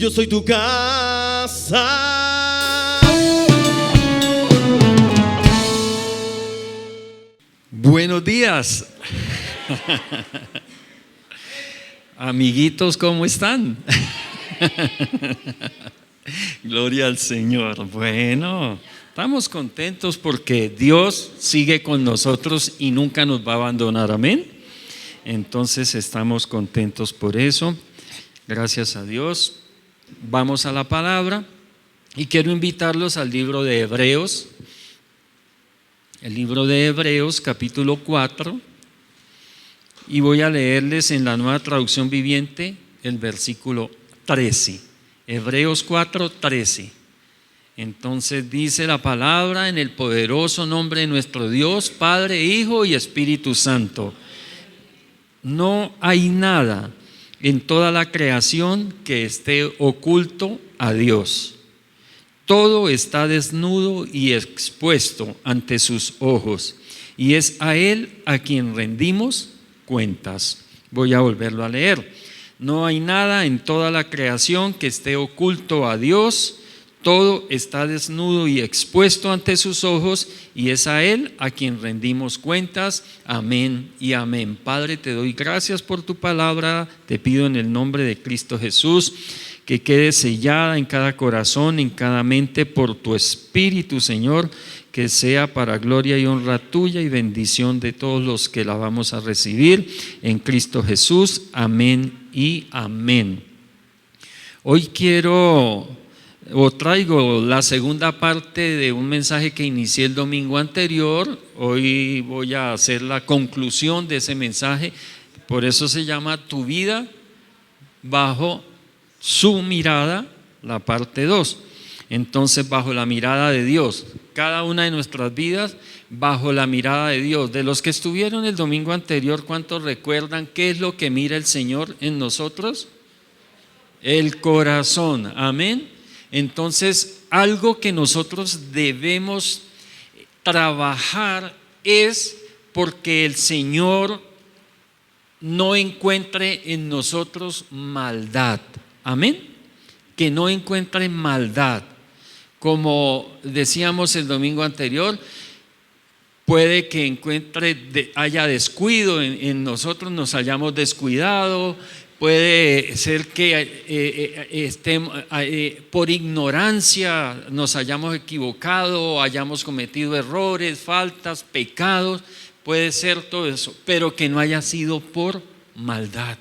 yo soy tu casa. Buenos días. Amiguitos, ¿cómo están? Gloria al Señor. Bueno, estamos contentos porque Dios sigue con nosotros y nunca nos va a abandonar, amén. Entonces estamos contentos por eso, gracias a Dios. Vamos a la palabra y quiero invitarlos al libro de Hebreos. El libro de Hebreos, capítulo 4, y voy a leerles en la Nueva Traducción Viviente el versículo 13. Hebreos 4, 13. Entonces dice la palabra: en el poderoso nombre de nuestro Dios, Padre, Hijo y Espíritu Santo. No hay nada en toda la creación que esté oculto a Dios. Todo está desnudo y expuesto ante sus ojos, y es a Él a quien rendimos cuentas. Voy a volverlo a leer. No hay nada en toda la creación que esté oculto a Dios. Todo está desnudo y expuesto ante sus ojos, y es a Él a quien rendimos cuentas. Amén y amén. Padre, te doy gracias por tu palabra. Te pido en el nombre de Cristo Jesús que quede sellada en cada corazón, en cada mente, por tu Espíritu, Señor, que sea para gloria y honra tuya y bendición de todos los que la vamos a recibir en Cristo Jesús. Amén y amén. Hoy traigo la segunda parte de un mensaje que inicié el domingo anterior. Hoy voy a hacer la conclusión de ese mensaje, por eso se llama Tu vida bajo su mirada, la parte 2. Entonces, bajo la mirada de Dios, cada una de nuestras vidas bajo la mirada de Dios. De los que estuvieron el domingo anterior, ¿cuántos recuerdan qué es lo que mira el Señor en nosotros? El corazón, amén. Entonces, algo que nosotros debemos trabajar es porque el Señor no encuentre en nosotros maldad. Amén. Que no encuentre maldad. Como decíamos el domingo anterior, puede que haya descuido en nosotros, nos hayamos descuidado. Puede ser que por ignorancia nos hayamos equivocado, hayamos cometido errores, faltas, pecados. Puede ser todo eso, pero que no haya sido por maldad.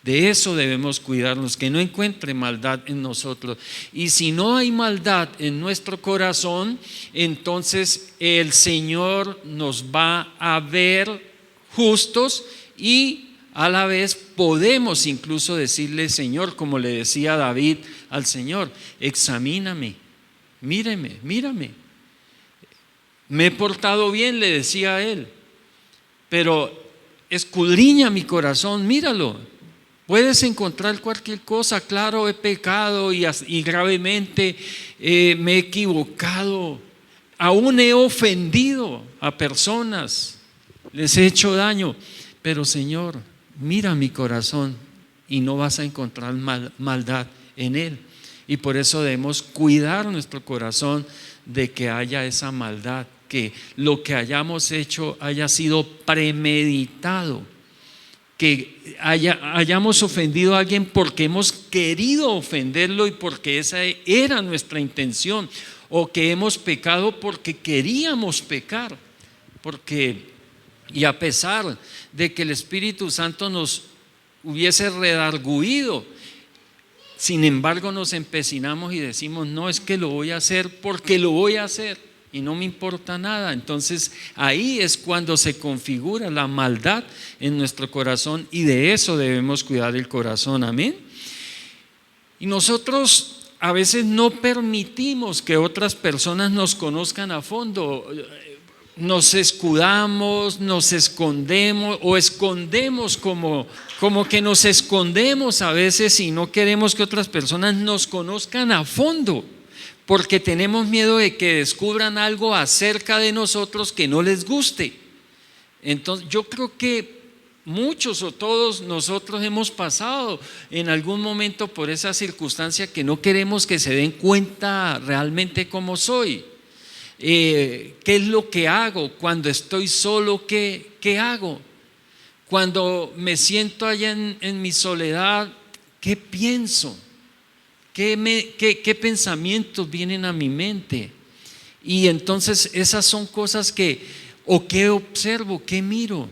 De eso debemos cuidarnos, que no encuentre maldad en nosotros. Y si no hay maldad en nuestro corazón, entonces el Señor nos va a ver justos, y a la vez podemos incluso decirle: Señor, como le decía David al Señor, examíname, mírame. Me he portado bien, le decía a él, pero escudriña mi corazón, míralo. Puedes encontrar cualquier cosa. Claro, he pecado y gravemente me he equivocado. Aún he ofendido a personas, les he hecho daño. Pero Señor, mira mi corazón y no vas a encontrar maldad en él. Y por eso debemos cuidar nuestro corazón de que haya esa maldad, que lo que hayamos hecho haya sido premeditado, que hayamos ofendido a alguien porque hemos querido ofenderlo y porque esa era nuestra intención, o que hemos pecado porque queríamos pecar, y a pesar de que el Espíritu Santo nos hubiese redarguido, sin embargo nos empecinamos y decimos: no, es que lo voy a hacer porque lo voy a hacer y no me importa nada. Entonces ahí es cuando se configura la maldad en nuestro corazón, y de eso debemos cuidar el corazón, amén. Y nosotros a veces no permitimos que otras personas nos conozcan a fondo. Nos escudamos, nos escondemos, o escondemos como que nos escondemos a veces, y no queremos que otras personas nos conozcan a fondo, porque tenemos miedo de que descubran algo acerca de nosotros que no les guste. Entonces yo creo que muchos o todos nosotros hemos pasado en algún momento por esa circunstancia que no queremos que se den cuenta realmente cómo soy. ¿Qué es lo que hago? Cuando estoy solo, ¿qué hago? Cuando me siento allá en mi soledad, ¿qué pienso? ¿Qué pensamientos vienen a mi mente? Y entonces esas son cosas o qué observo, qué miro.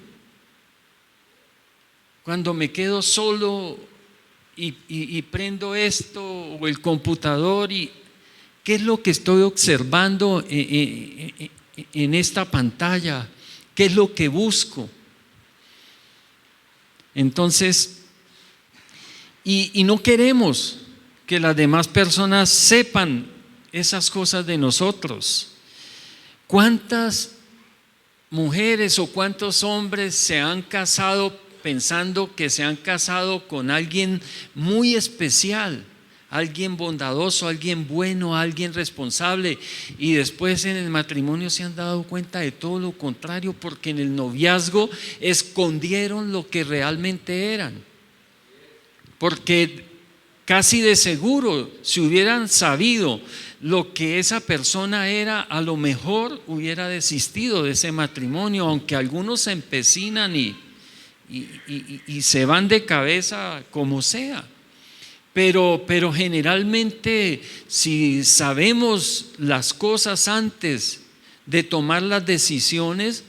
Cuando me quedo solo y prendo esto o el computador, ¿qué es lo que estoy observando en esta pantalla? ¿Qué es lo que busco? Entonces, y no queremos que las demás personas sepan esas cosas de nosotros. ¿Cuántas mujeres o cuántos hombres se han casado pensando que se han casado con alguien muy especial, alguien bondadoso, alguien bueno, alguien responsable, y después en el matrimonio se han dado cuenta de todo lo contrario, porque en el noviazgo escondieron lo que realmente eran? Porque casi de seguro, si hubieran sabido lo que esa persona era, a lo mejor hubiera desistido de ese matrimonio, aunque algunos se empecinan y se van de cabeza como sea. Pero generalmente, si sabemos las cosas antes de tomar las decisiones,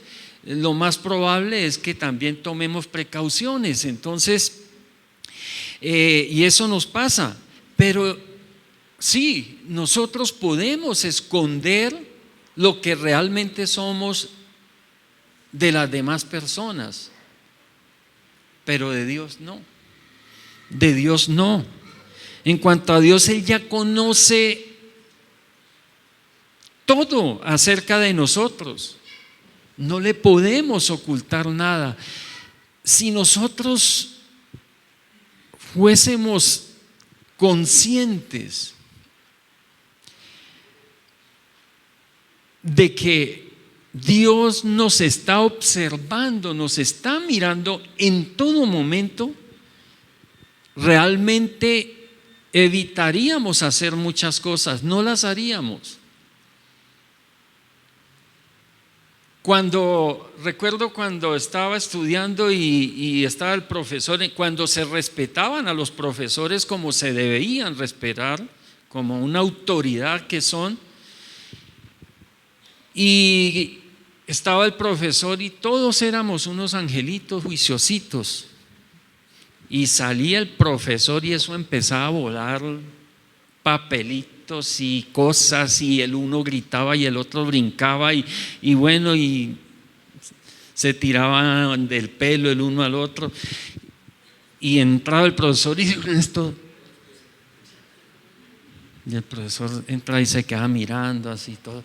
lo más probable es que también tomemos precauciones. Entonces, y eso nos pasa. Pero sí, nosotros podemos esconder lo que realmente somos de las demás personas, pero de Dios no. De Dios no. En cuanto a Dios, Él ya conoce todo acerca de nosotros. No le podemos ocultar nada. Si nosotros fuésemos conscientes de que Dios nos está observando, nos está mirando en todo momento, realmente evitaríamos hacer muchas cosas, no las haríamos. Recuerdo cuando estaba estudiando y estaba el profesor, cuando se respetaban a los profesores como se debían respetar, como una autoridad que son, y estaba el profesor y todos éramos unos angelitos juiciositos, y salía el profesor y eso empezaba a volar papelitos y cosas, y el uno gritaba y el otro brincaba y bueno, y se tiraban del pelo el uno al otro, y entraba el profesor y esto, y el profesor entra y se queda mirando así todo.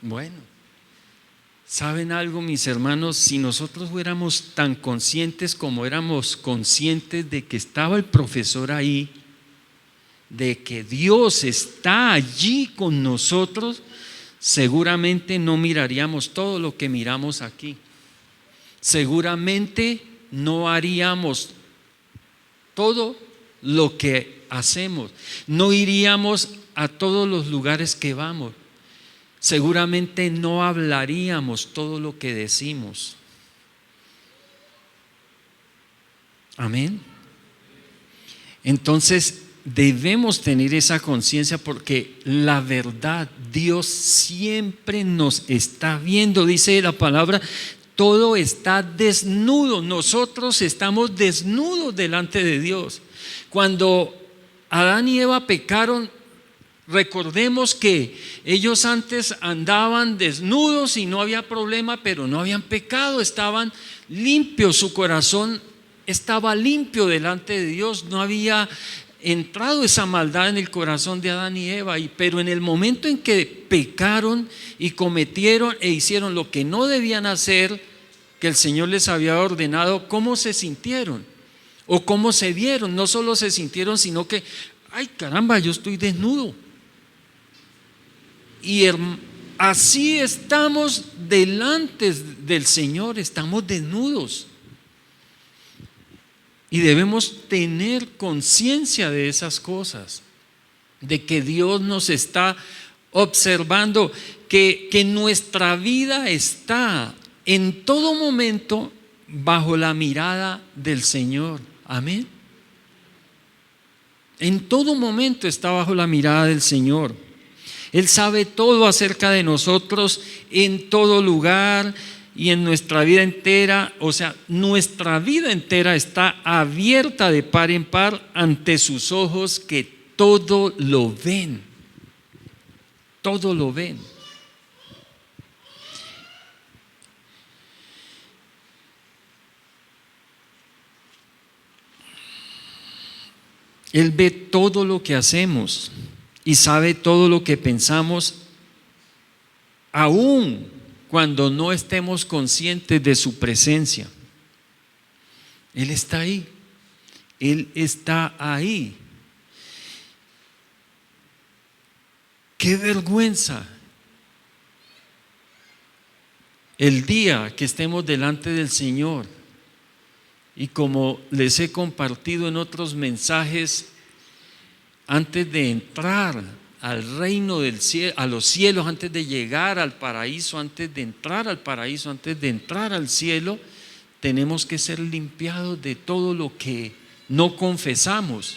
Bueno, ¿saben algo, mis hermanos? Si nosotros fuéramos tan conscientes como éramos conscientes de que estaba el profesor ahí, de que Dios está allí con nosotros, seguramente no miraríamos todo lo que miramos aquí. Seguramente no haríamos todo lo que hacemos. No iríamos a todos los lugares que vamos. Seguramente no hablaríamos todo lo que decimos. Amén. Entonces debemos tener esa conciencia, porque la verdad, Dios siempre nos está viendo. Dice la palabra, todo está desnudo. Nosotros estamos desnudos delante de Dios. Cuando Adán y Eva pecaron, recordemos que ellos antes andaban desnudos y no había problema, pero no habían pecado, estaban limpios, su corazón estaba limpio delante de Dios, no había entrado esa maldad en el corazón de Adán y Eva. Pero en el momento en que pecaron y cometieron e hicieron lo que no debían hacer, que el Señor les había ordenado, ¿cómo se sintieron? ¿O cómo se vieron? No solo se sintieron, sino que, ay caramba, yo estoy desnudo. Así estamos delante del Señor, estamos desnudos. Y debemos tener conciencia de esas cosas, de que Dios nos está observando, que nuestra vida está en todo momento bajo la mirada del Señor. Amén. En todo momento está bajo la mirada del Señor. Él sabe todo acerca de nosotros en todo lugar y en nuestra vida entera. O sea, nuestra vida entera está abierta de par en par ante sus ojos que todo lo ven. Todo lo ven. Él ve todo lo que hacemos y sabe todo lo que pensamos, aun cuando no estemos conscientes de su presencia. Él está ahí. Él está ahí. ¡Qué vergüenza! El día que estemos delante del Señor, y como les he compartido en otros mensajes, antes de entrar al reino del cielo, a los cielos, antes de llegar al paraíso, antes de entrar al paraíso, antes de entrar al cielo, tenemos que ser limpiados de todo lo que no confesamos.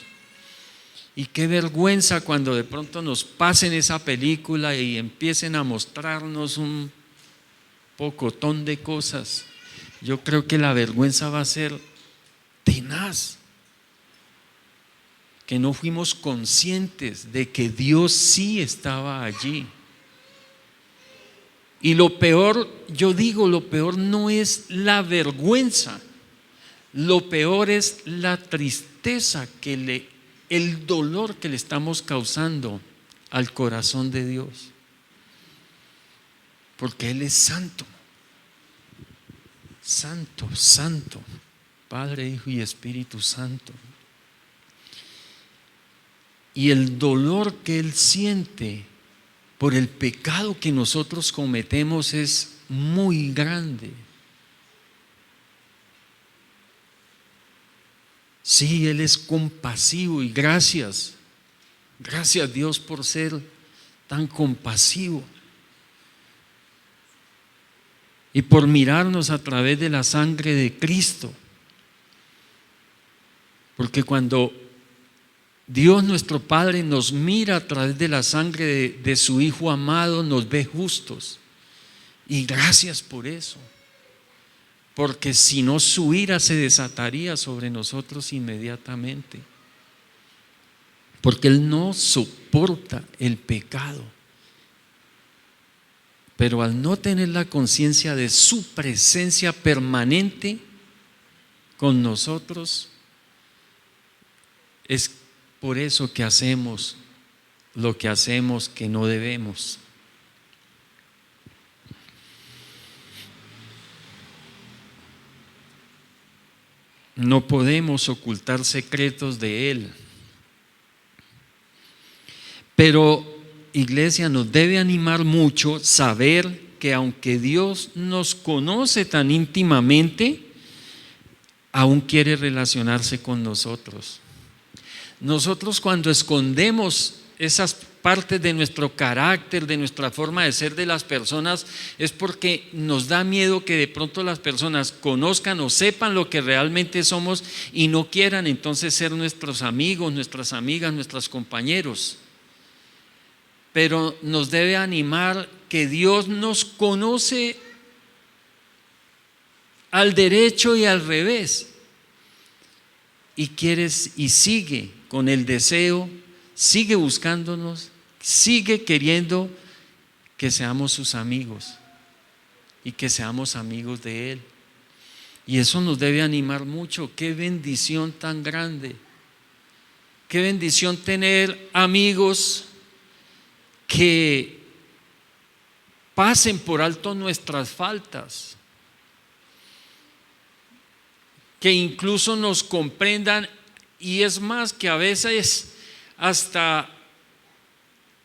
Y qué vergüenza cuando de pronto nos pasen esa película y empiecen a mostrarnos un pocotón de cosas. Yo creo que la vergüenza va a ser tenaz, que no fuimos conscientes de que Dios sí estaba allí. Y lo peor, yo digo, lo peor no es la vergüenza, lo peor es la tristeza, el dolor que le estamos causando al corazón de Dios, porque Él es santo, santo, santo, Padre, Hijo y Espíritu Santo. Y el dolor que Él siente por el pecado que nosotros cometemos es muy grande. Sí, Él es compasivo y gracias Dios por ser tan compasivo y por mirarnos a través de la sangre de Cristo. Porque cuando Dios nuestro Padre nos mira a través de la sangre de su Hijo amado, nos ve justos. Y gracias por eso. Porque si no, su ira se desataría sobre nosotros inmediatamente. Porque Él no soporta el pecado. Pero al no tener la conciencia de su presencia permanente con nosotros, es por eso que hacemos lo que hacemos que no debemos. No podemos ocultar secretos de Él. Pero, iglesia, nos debe animar mucho saber que aunque Dios nos conoce tan íntimamente, aún quiere relacionarse con nosotros. Nosotros cuando escondemos esas partes de nuestro carácter, de nuestra forma de ser de las personas, es porque nos da miedo que de pronto las personas conozcan o sepan lo que realmente somos y no quieran entonces ser nuestros amigos, nuestras amigas, nuestros compañeros. Pero nos debe animar que Dios nos conoce al derecho y al revés. Y sigue con el deseo, sigue buscándonos, sigue queriendo que seamos sus amigos y que seamos amigos de Él. Y eso nos debe animar mucho. Qué bendición tan grande. Qué bendición tener amigos que pasen por alto nuestras faltas, que incluso nos comprendan, y es más, que a veces hasta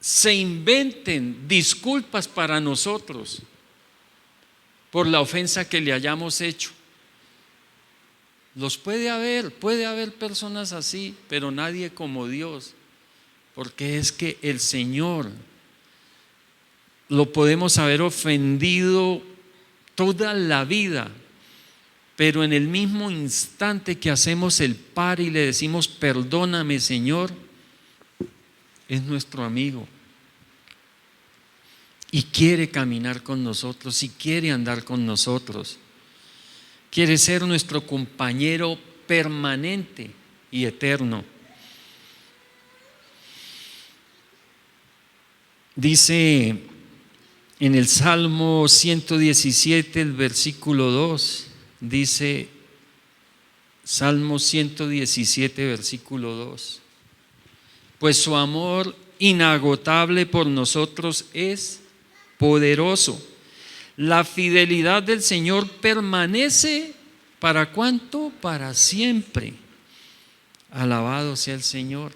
se inventen disculpas para nosotros por la ofensa que le hayamos hecho. Puede haber personas así, pero nadie como Dios, porque es que el Señor lo podemos haber ofendido toda la vida, pero en el mismo instante que hacemos el par y le decimos perdóname, Señor, es nuestro amigo y quiere caminar con nosotros y quiere andar con nosotros. Quiere ser nuestro compañero permanente y eterno. Dice en el Salmo 117, el versículo 2, dice Salmo 117, versículo 2: pues su amor inagotable por nosotros es poderoso. La fidelidad del Señor permanece, ¿para cuánto? Para siempre. Alabado sea el Señor.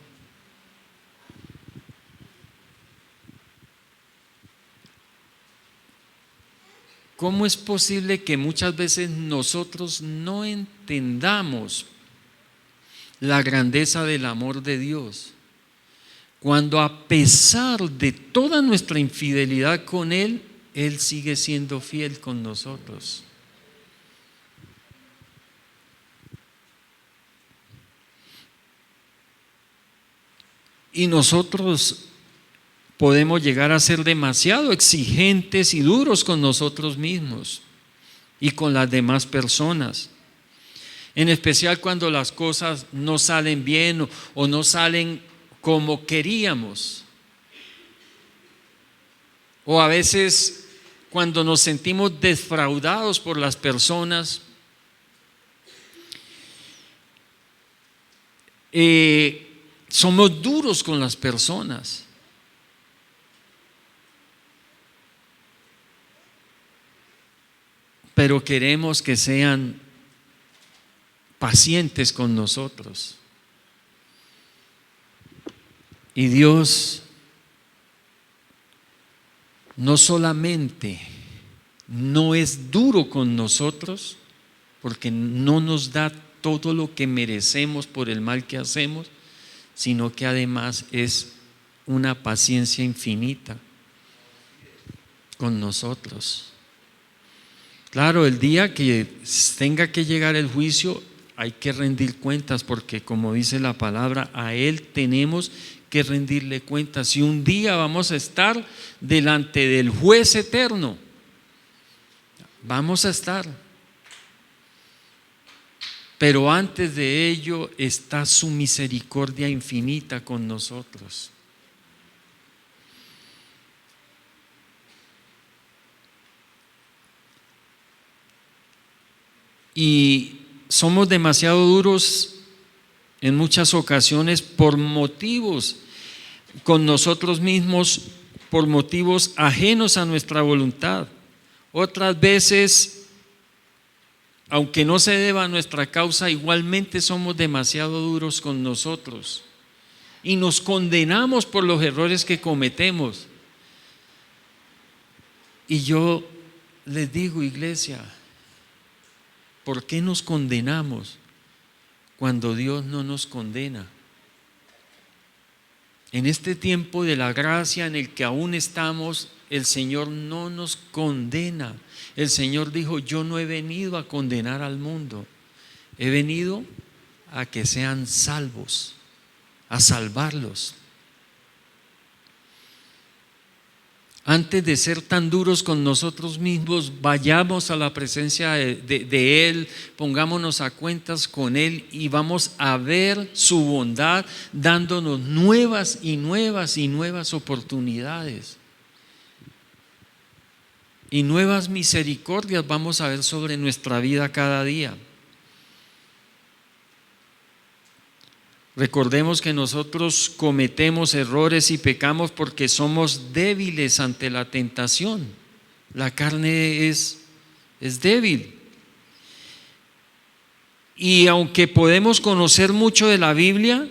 ¿Cómo es posible que muchas veces nosotros no entendamos la grandeza del amor de Dios, cuando a pesar de toda nuestra infidelidad con Él, Él sigue siendo fiel con nosotros? Y nosotros podemos llegar a ser demasiado exigentes y duros con nosotros mismos y con las demás personas, en especial cuando las cosas no salen bien o no salen como queríamos, o a veces cuando nos sentimos defraudados por las personas. Somos duros con las personas. Pero queremos que sean pacientes con nosotros. Y Dios no solamente no es duro con nosotros, porque no nos da todo lo que merecemos por el mal que hacemos, sino que además es una paciencia infinita con nosotros. Claro, el día que tenga que llegar el juicio hay que rendir cuentas, porque como dice la palabra, a Él tenemos que rendirle cuentas. Y un día vamos a estar delante del juez eterno. Vamos a estar. Pero antes de ello está su misericordia infinita con nosotros. Y somos demasiado duros en muchas ocasiones por motivos con nosotros mismos, por motivos ajenos a nuestra voluntad. Otras veces, aunque no se deba a nuestra causa, igualmente somos demasiado duros con nosotros y nos condenamos por los errores que cometemos. Y yo les digo, iglesia, ¿por qué nos condenamos cuando Dios no nos condena? En este tiempo de la gracia en el que aún estamos, el Señor no nos condena. El Señor dijo: yo no he venido a condenar al mundo, he venido a que sean salvos, a salvarlos. Antes de ser tan duros con nosotros mismos, vayamos a la presencia de Él, pongámonos a cuentas con Él y vamos a ver su bondad dándonos nuevas y nuevas y nuevas oportunidades. Y nuevas misericordias vamos a ver sobre nuestra vida cada día. Recordemos que nosotros cometemos errores y pecamos porque somos débiles ante la tentación. La carne es débil. Y aunque podemos conocer mucho de la Biblia,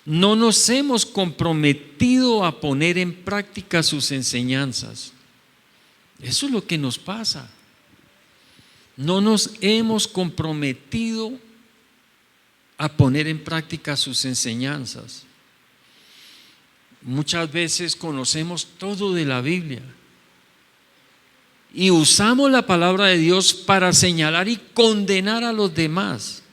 No nos hemos comprometido a poner en práctica sus enseñanzas. Eso es lo que nos pasa. No nos hemos comprometido a poner en práctica sus enseñanzas. Muchas veces conocemos todo de la Biblia y usamos la palabra de Dios para señalar y condenar a los demás.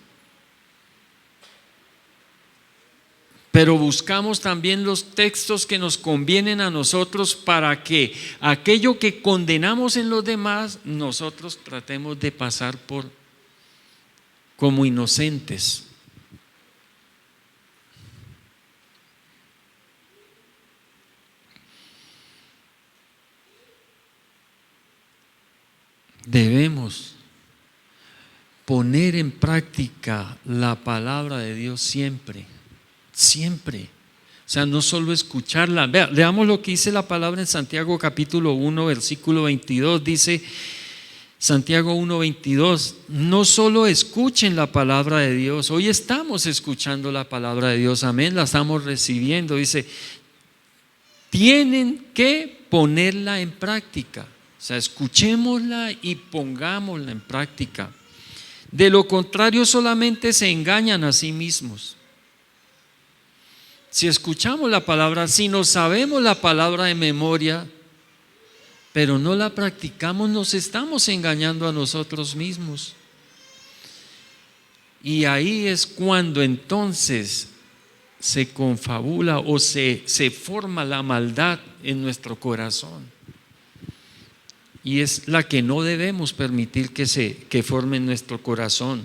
Pero buscamos también los textos que nos convienen a nosotros para que aquello que condenamos en los demás, nosotros tratemos de pasar por como inocentes. Debemos poner en práctica la palabra de Dios siempre, siempre. O sea, no solo escucharla. Leamos lo que dice la palabra en Santiago capítulo 1, versículo 22. Dice Santiago 1, 22, no solo escuchen la palabra de Dios. Hoy estamos escuchando la palabra de Dios, amén, la estamos recibiendo. Dice, tienen que ponerla en práctica. O sea, escuchémosla y pongámosla en práctica. De lo contrario, solamente se engañan a sí mismos. Si escuchamos la palabra, si nos sabemos la palabra de memoria, pero no la practicamos, nos estamos engañando a nosotros mismos. Y ahí es cuando entonces se confabula o se forma la maldad en nuestro corazón. Y es la que no debemos permitir que forme en nuestro corazón.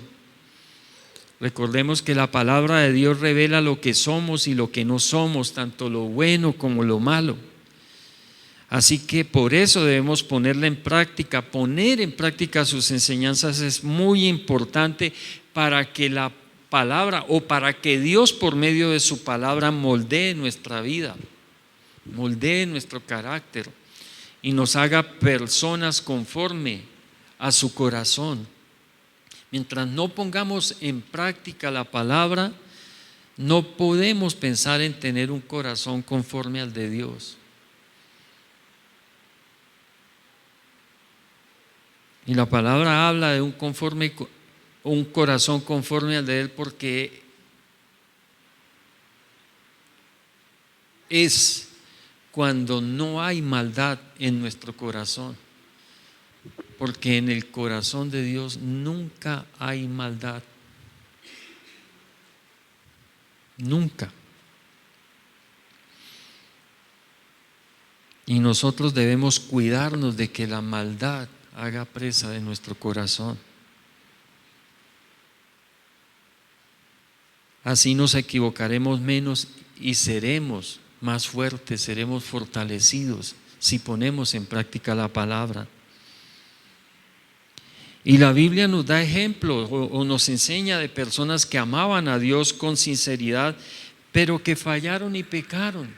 Recordemos que la palabra de Dios revela lo que somos y lo que no somos, tanto lo bueno como lo malo. Así que por eso debemos ponerla en práctica. Poner en práctica sus enseñanzas es muy importante para que la palabra o para que Dios por medio de su palabra moldee nuestra vida, moldee nuestro carácter y nos haga personas conforme a su corazón. Mientras no pongamos en práctica la palabra, no podemos pensar en tener un corazón conforme al de Dios. Y la palabra habla de un corazón conforme al de Él, porque es cuando no hay maldad en nuestro corazón. Porque en el corazón de Dios nunca hay maldad. Nunca. Y nosotros debemos cuidarnos de que la maldad haga presa de nuestro corazón. Así nos equivocaremos menos y seremos más fuertes, seremos fortalecidos si ponemos en práctica la palabra. Y la Biblia nos da ejemplos o nos enseña de personas que amaban a Dios con sinceridad, pero que fallaron y pecaron.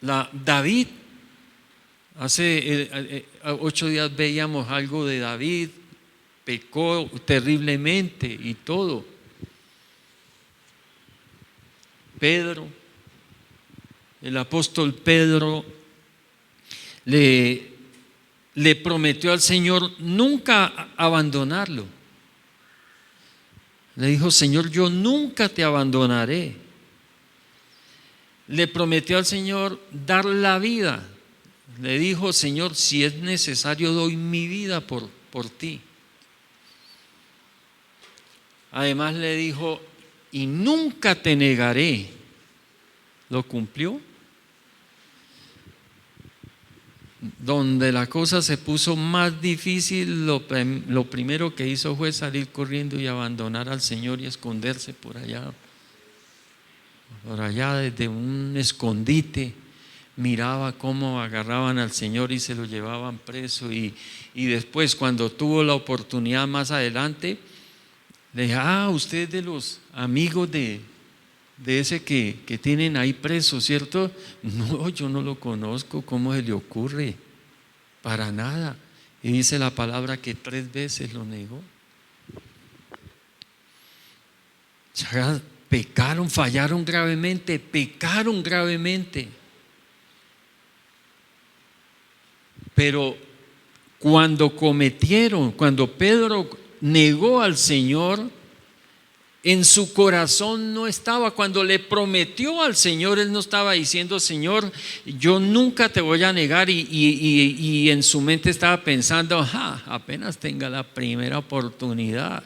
David, hace 8 días veíamos algo de David, pecó terriblemente y todo. Pedro, el apóstol Pedro le prometió al Señor nunca abandonarlo. Le dijo, Señor, yo nunca te abandonaré. Le prometió al Señor dar la vida. Le dijo, Señor, si es necesario, doy mi vida por ti. Además le dijo, y nunca te negaré. ¿Lo cumplió? Donde la cosa se puso más difícil, lo primero que hizo fue salir corriendo y abandonar al Señor y esconderse por allá desde un escondite. Miraba cómo agarraban al Señor y se lo llevaban preso, y después, cuando tuvo la oportunidad más adelante, le dije, usted es de los amigos de ese que tienen ahí preso, ¿cierto? No, yo no lo conozco, ¿cómo se le ocurre? Para nada. Y dice la palabra que 3 veces lo negó. Pecaron, fallaron gravemente, pecaron gravemente. Pero cuando Pedro negó al Señor, en su corazón no estaba, cuando le prometió al Señor, él no estaba diciendo: Señor, yo nunca te voy a negar, y en su mente estaba pensando: apenas tenga la primera oportunidad,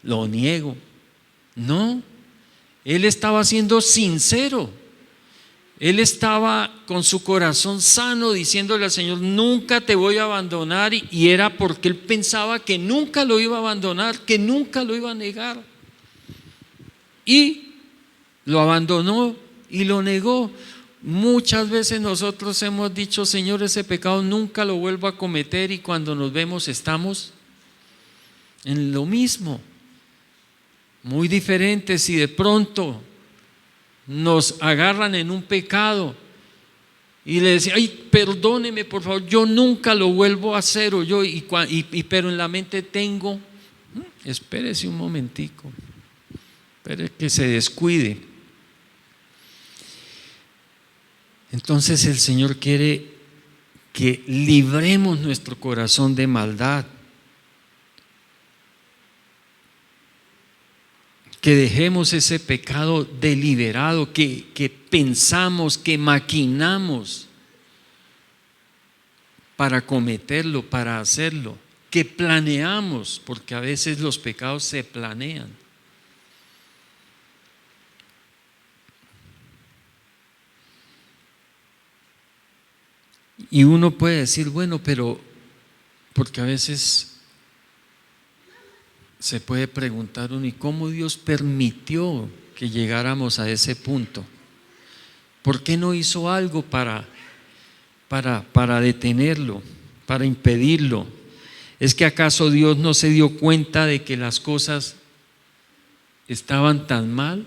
lo niego. No, él estaba siendo sincero. Él estaba con su corazón sano diciéndole al Señor: nunca te voy a abandonar, y era porque él pensaba que nunca lo iba a abandonar, que nunca lo iba a negar. Y lo abandonó y lo negó. Muchas veces nosotros hemos dicho: Señor, ese pecado nunca lo vuelvo a cometer, y cuando nos vemos estamos en lo mismo. Muy diferente si de pronto nos agarran en un pecado y le decimos: ay, perdóneme por favor, yo nunca lo vuelvo a hacer, pero en la mente tengo: espérese un momentico, espere que se descuide. Entonces el Señor quiere que libremos nuestro corazón de maldad, que dejemos ese pecado deliberado, que pensamos, que maquinamos para cometerlo, para hacerlo, que planeamos, porque a veces los pecados se planean. Y uno puede decir: bueno, pero porque a veces se puede preguntar uno: ¿y cómo Dios permitió que llegáramos a ese punto? ¿Por qué no hizo algo para detenerlo, para impedirlo? ¿Es que acaso Dios no se dio cuenta de que las cosas estaban tan mal?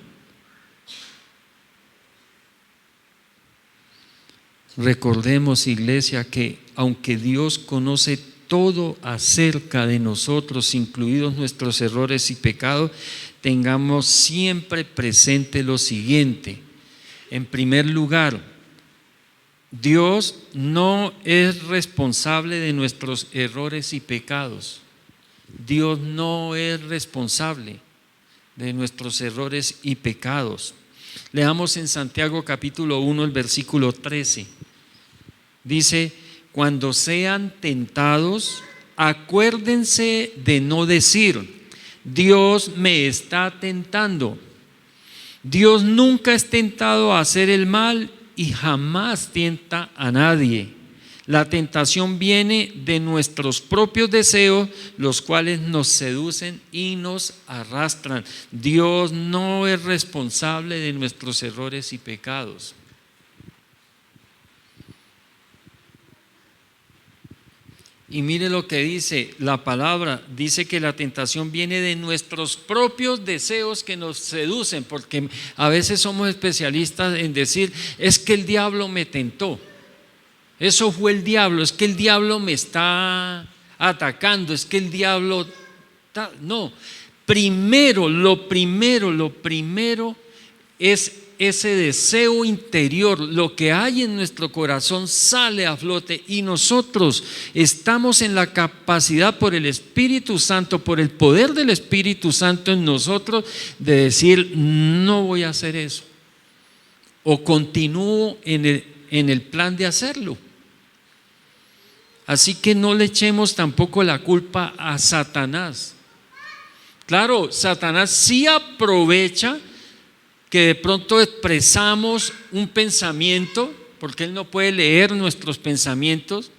Recordemos, iglesia, que aunque Dios conoce todo acerca de nosotros, incluidos nuestros errores y pecados, tengamos siempre presente lo siguiente. En primer lugar, Dios no es responsable de nuestros errores y pecados. Dios no es responsable de nuestros errores y pecados. Leamos en Santiago capítulo 1, el versículo 13. Dice: cuando sean tentados, acuérdense de no decir: Dios me está tentando. Dios nunca es tentado a hacer el mal y jamás tienta a nadie. La tentación viene de nuestros propios deseos, los cuales nos seducen y nos arrastran. Dios no es responsable de nuestros errores y pecados. Y mire lo que dice la palabra: dice que la tentación viene de nuestros propios deseos que nos seducen, porque a veces somos especialistas en decir: es que el diablo me tentó, eso fue el diablo, es que el diablo me está atacando, es que el diablo… No, lo primero es ese deseo interior. Lo que hay en nuestro corazón sale a flote, y nosotros estamos en la capacidad, por el Espíritu Santo, por el poder del Espíritu Santo en nosotros, de decir: no voy a hacer eso, o continúo en el plan de hacerlo. Así que no le echemos tampoco la culpa a Satanás. Claro, Satanás sí aprovecha que de pronto expresamos un pensamiento, porque él no puede leer nuestros pensamientos,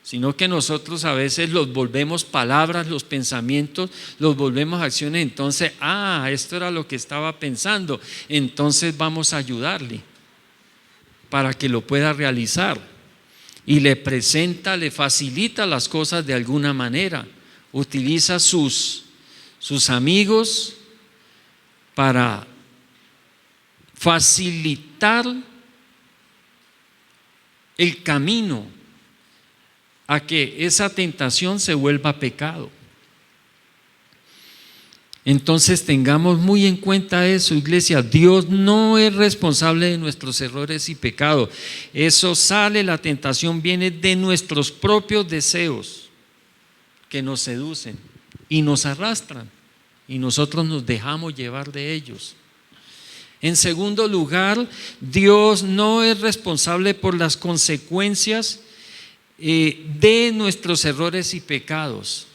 sino que nosotros a veces los volvemos palabras, los pensamientos, los volvemos acciones. Entonces, esto era lo que estaba pensando, entonces vamos a ayudarle para que lo pueda realizar. Y le facilita las cosas de alguna manera. Utiliza sus amigos para facilitar el camino a que esa tentación se vuelva pecado. Entonces tengamos muy en cuenta eso, iglesia. Dios no es responsable de nuestros errores y pecados. Eso sale, la tentación viene de nuestros propios deseos que nos seducen y nos arrastran, y nosotros nos dejamos llevar de ellos. En segundo lugar, Dios no es responsable por las consecuencias de nuestros errores y pecados.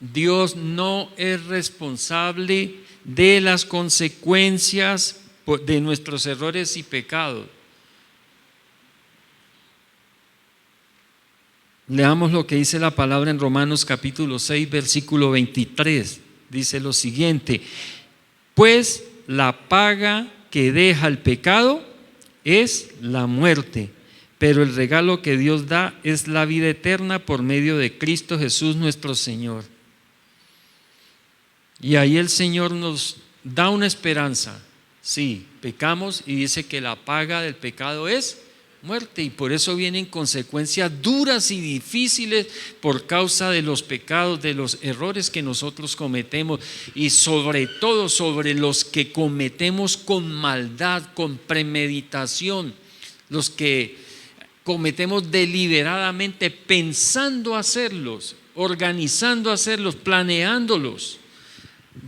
Dios no es responsable de las consecuencias de nuestros errores y pecados. Leamos lo que dice la palabra en Romanos capítulo 6, versículo 23. Dice lo siguiente: pues la paga que deja el pecado es la muerte, pero el regalo que Dios da es la vida eterna por medio de Cristo Jesús nuestro Señor. Y ahí el Señor nos da una esperanza. Sí, pecamos y dice que la paga del pecado es muerte, y por eso vienen consecuencias duras y difíciles por causa de los pecados, de los errores que nosotros cometemos, y sobre todo sobre los que cometemos con maldad, con premeditación, los que cometemos deliberadamente pensando hacerlos, organizando hacerlos, planeándolos.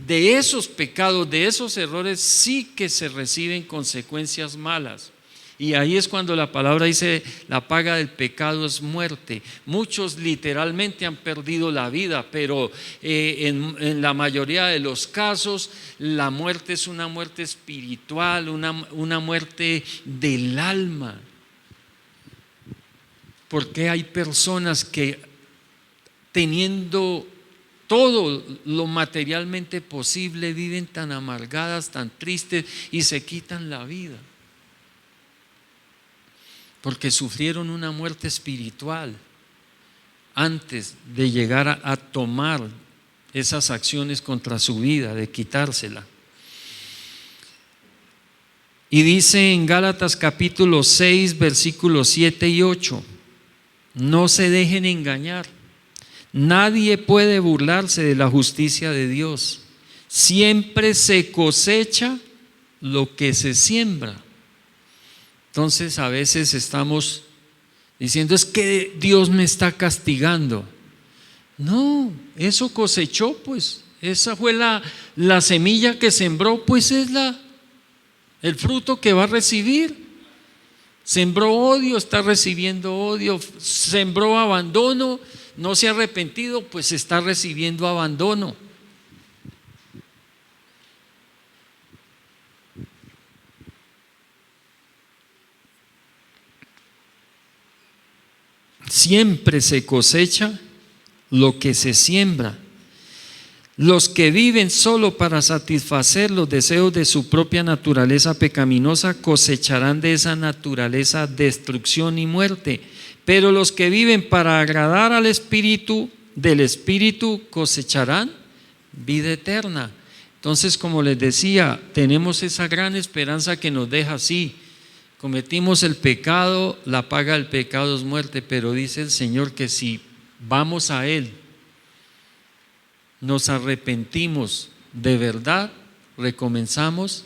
De esos pecados, de esos errores, sí que se reciben consecuencias malas. Y ahí es cuando la palabra dice: la paga del pecado es muerte. Muchos literalmente han perdido la vida, pero en la mayoría de los casos la muerte es una muerte espiritual, una muerte del alma. Porque hay personas que, teniendo todo lo materialmente posible, viven tan amargadas, tan tristes, y se quitan la vida porque sufrieron una muerte espiritual antes de llegar a tomar esas acciones contra su vida, de quitársela. Y dice en Gálatas capítulo 6, versículos 7 y 8: no se dejen engañar. Nadie puede burlarse de la justicia de Dios. Siempre se cosecha lo que se siembra. Entonces a veces estamos diciendo: es que Dios me está castigando. No, eso cosechó, pues esa fue la semilla que sembró, pues es el fruto que va a recibir. Sembró odio, está recibiendo odio. Sembró abandono, no se ha arrepentido, pues está recibiendo abandono. Siempre se cosecha lo que se siembra. Los que viven solo para satisfacer los deseos de su propia naturaleza pecaminosa cosecharán de esa naturaleza destrucción y muerte, pero los que viven para agradar al Espíritu, del Espíritu, cosecharán vida eterna. Entonces, como les decía, tenemos esa gran esperanza que nos deja así: cometimos el pecado, la paga del pecado es muerte, pero dice el Señor que si vamos a Él, nos arrepentimos de verdad, recomenzamos,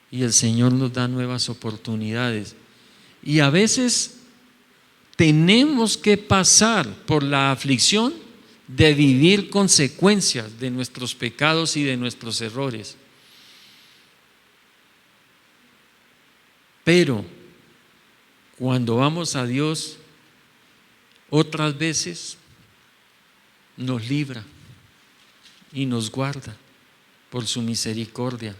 y el Señor nos da nuevas oportunidades. Y a veces tenemos que pasar por la aflicción de vivir consecuencias de nuestros pecados y de nuestros errores. Pero cuando vamos a Dios, otras veces nos libra y nos guarda por su misericordia.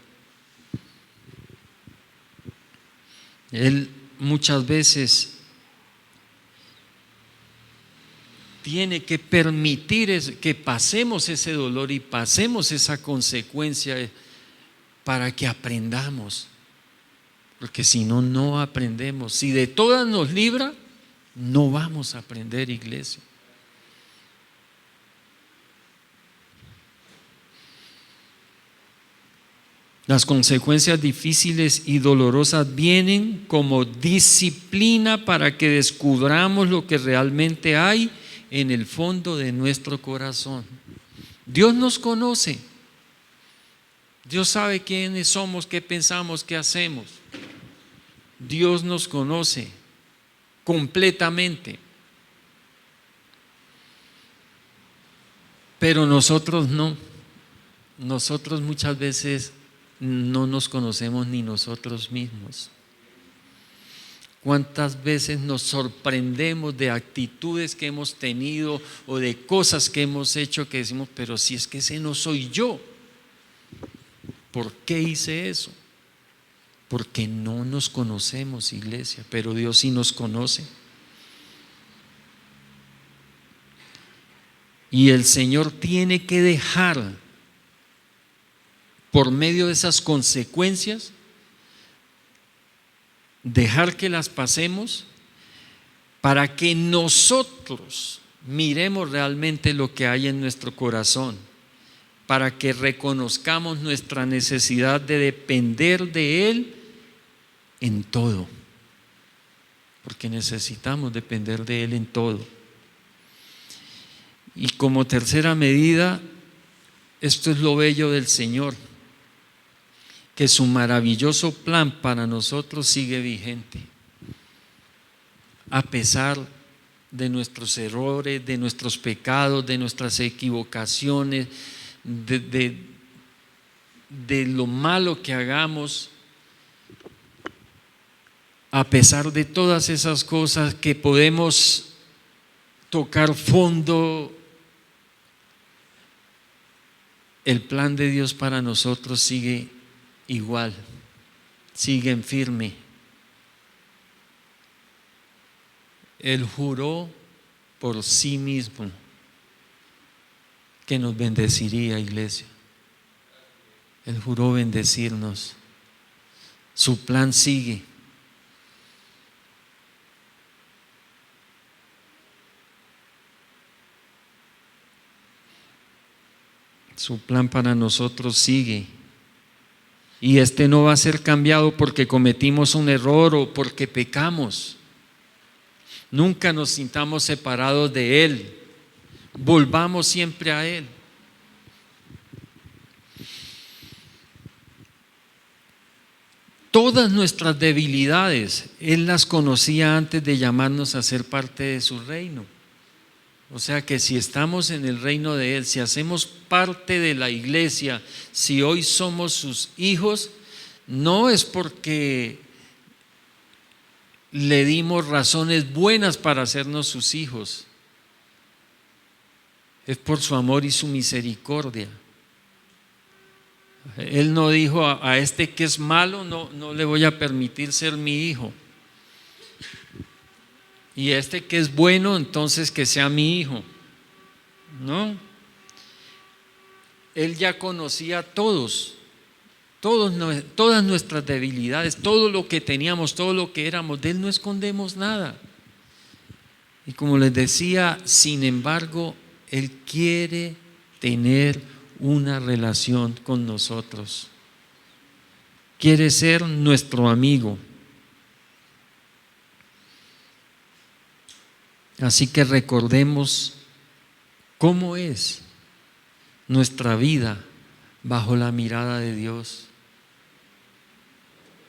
Él muchas veces tiene que permitir que pasemos ese dolor y pasemos esa consecuencia para que aprendamos. Porque si no, no aprendemos. Si de todas nos libra, no vamos a aprender, iglesia. Las consecuencias difíciles y dolorosas vienen como disciplina para que descubramos lo que realmente hay en el fondo de nuestro corazón. Dios nos conoce. Dios sabe quiénes somos, qué pensamos, qué hacemos. Dios nos conoce completamente. Pero nosotros no. Nosotros muchas veces no nos conocemos ni nosotros mismos. ¿Cuántas veces nos sorprendemos de actitudes que hemos tenido o de cosas que hemos hecho que decimos, pero si es que ese no soy yo? ¿Por qué hice eso? Porque no nos conocemos, iglesia, pero Dios sí nos conoce. Y el Señor tiene que dejar, por medio de esas consecuencias, dejar que las pasemos para que nosotros miremos realmente lo que hay en nuestro corazón, para que reconozcamos nuestra necesidad de depender de Él en todo, porque necesitamos depender de Él en todo. Y como tercera medida, esto es lo bello del Señor, que su maravilloso plan para nosotros sigue vigente, a pesar de nuestros errores, de nuestros pecados, de nuestras equivocaciones, de lo malo que hagamos. A pesar de todas esas cosas que podemos tocar fondo, el plan de Dios para nosotros sigue igual, sigue en firme. Él juró por sí mismo que nos bendeciría, iglesia. Él juró bendecirnos. Su plan sigue. Su plan para nosotros sigue. Y este no va a ser cambiado porque cometimos un error o porque pecamos. Nunca nos sintamos separados de Él. Volvamos siempre a Él. Todas nuestras debilidades, Él las conocía antes de llamarnos a ser parte de su reino. O sea que si estamos en el reino de Él, si hacemos parte de la iglesia, si hoy somos sus hijos, no es porque le dimos razones buenas para hacernos sus hijos, es por su amor y su misericordia. Él no dijo a este que es malo, no le voy a permitir ser mi hijo. Y este que es bueno, entonces que sea mi hijo. No. Él ya conocía todas nuestras debilidades, todo lo que teníamos, todo lo que éramos. De Él no escondemos nada. Y como les decía, sin embargo, Él quiere tener una relación con nosotros. Quiere ser nuestro amigo. Así que recordemos cómo es nuestra vida bajo la mirada de Dios.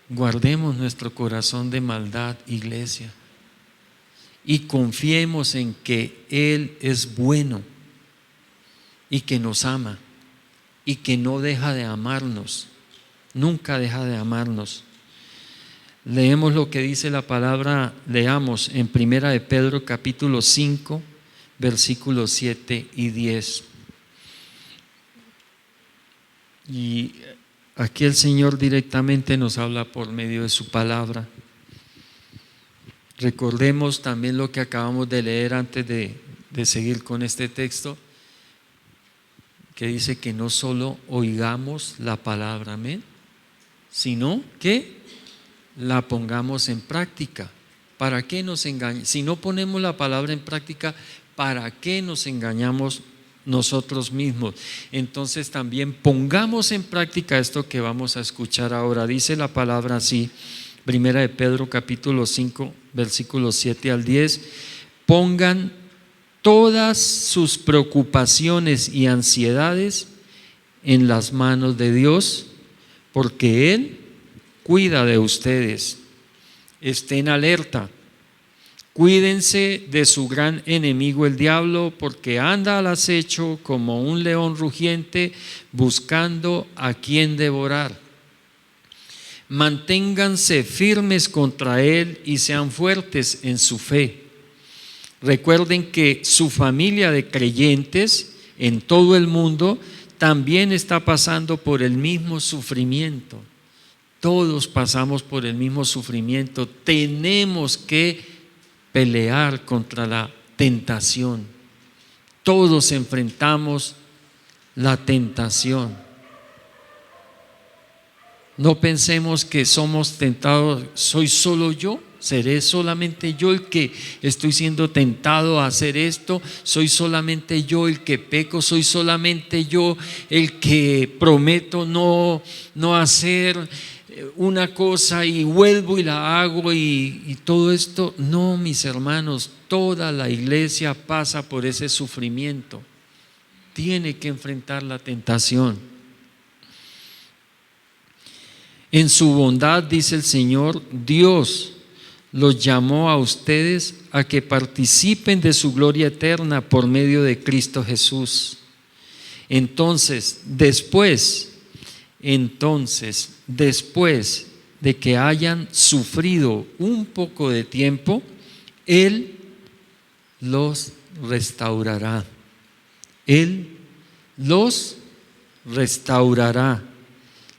Guardemos nuestro corazón de maldad, iglesia, y confiemos en que Él es bueno y que nos ama y que no deja de amarnos, nunca deja de amarnos. Leemos lo que dice la palabra, leamos en Primera de Pedro capítulo 5, versículos 7 y 10. Y aquí el Señor directamente nos habla por medio de su palabra. Recordemos también lo que acabamos de leer antes de seguir con este texto, que dice que no solo oigamos la palabra, amén, sino que la pongamos en práctica. ¿Para qué nos engañamos? Si no ponemos la palabra en práctica, ¿para qué nos engañamos nosotros mismos? Entonces también pongamos en práctica esto que vamos a escuchar ahora. Dice la palabra así, Primera de Pedro capítulo 5, versículos 7 al 10. Pongan todas sus preocupaciones y ansiedades en las manos de Dios, porque Él cuida de ustedes. Estén alerta. Cuídense de su gran enemigo el diablo, porque anda al acecho como un león rugiente buscando a quien devorar. Manténganse firmes contra él y sean fuertes en su fe. Recuerden que su familia de creyentes en todo el mundo también está pasando por el mismo sufrimiento. Todos pasamos por el mismo sufrimiento. Tenemos que pelear contra la tentación. Todos enfrentamos la tentación. No pensemos que somos tentados, ¿soy solo yo? ¿Seré solamente yo el que estoy siendo tentado a hacer esto? ¿Soy solamente yo el que peco? ¿Soy solamente yo el que prometo no hacer una cosa y vuelvo y la hago y todo esto? No, mis hermanos, toda la iglesia pasa por ese sufrimiento. Tiene que enfrentar la tentación. En su bondad, dice el Señor, Dios los llamó a ustedes a que participen de su gloria eterna por medio de Cristo Jesús. Entonces, después de que hayan sufrido un poco de tiempo, Él los restaurará. Él los restaurará,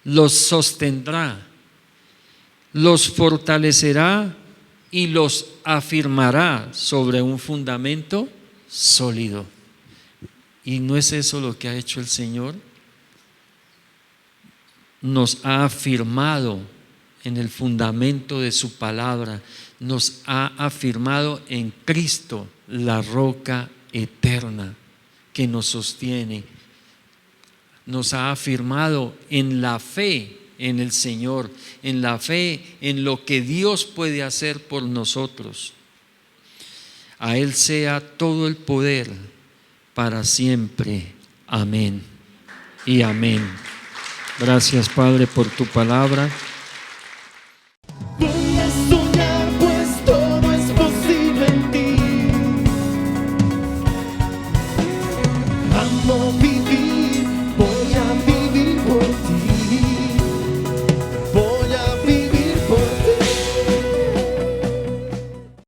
los sostendrá, los fortalecerá y los afirmará sobre un fundamento sólido. ¿Y no es eso lo que ha hecho el Señor? Nos ha afirmado en el fundamento de su palabra, nos ha afirmado en Cristo, la roca eterna que nos sostiene. Nos ha afirmado en la fe en el Señor, en la fe en lo que Dios puede hacer por nosotros. A Él sea todo el poder para siempre. Amén y amén. Gracias, Padre, por tu palabra. Voy a soñar, pues todo es posible en ti. Amo